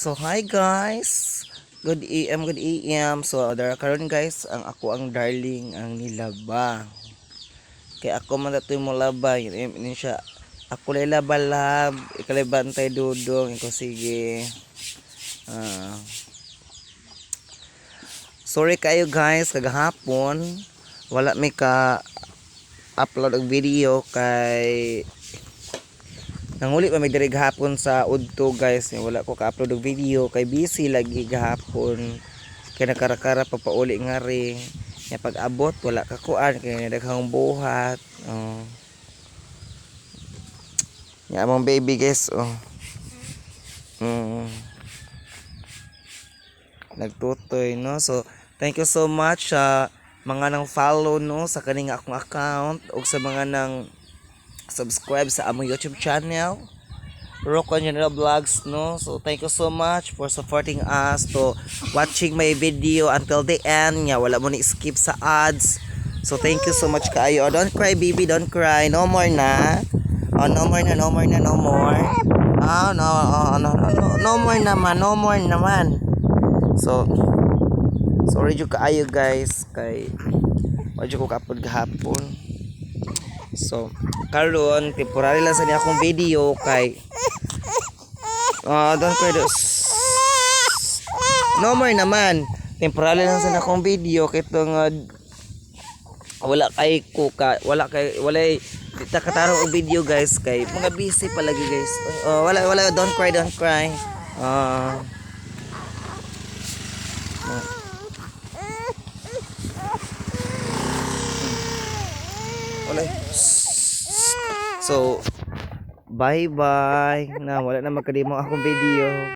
So hi guys. Good AM. So dara karon guys, ang ako ang darling ang nilaba. Kay ako man datoy mo laba, ini siya. Ako lay lab, ikalay bantay dudong, iko sige. Ah. Sorry kayo guys, kagahapon wala may ka upload og video kay nanguli pa may diri gahapon sa udto guys, wala ko ka-upload og video kay busy lagi gahapon kay nakarakara pa pauli nga rin nya pag abot wala ka kuan kay daghang buhat. Nya among baby guys nagtutoy no. So thank you so much sa mga nang follow no sa kaning akong account ug sa mga nang subscribe sa among YouTube channel Rocco General Vlogs no. So thank you so much for supporting us to watching my video until the end nya wala mo ni skip sa ads. So thank you so much kaayo. Don't cry baby, don't cry, no more na. No more na, no more na, no more. No more naman. So sorry jud kaayo guys kay wa jud ko ka-upload gahapon. So karon temporary lang sa niya akong video kay don't cry no more naman, temporary lang sa akong video kay tungod wala walay dita katarong og video guys kay mga busy palagi guys. Wala don't cry wala. So bye bye na wala na magkadimo akong video.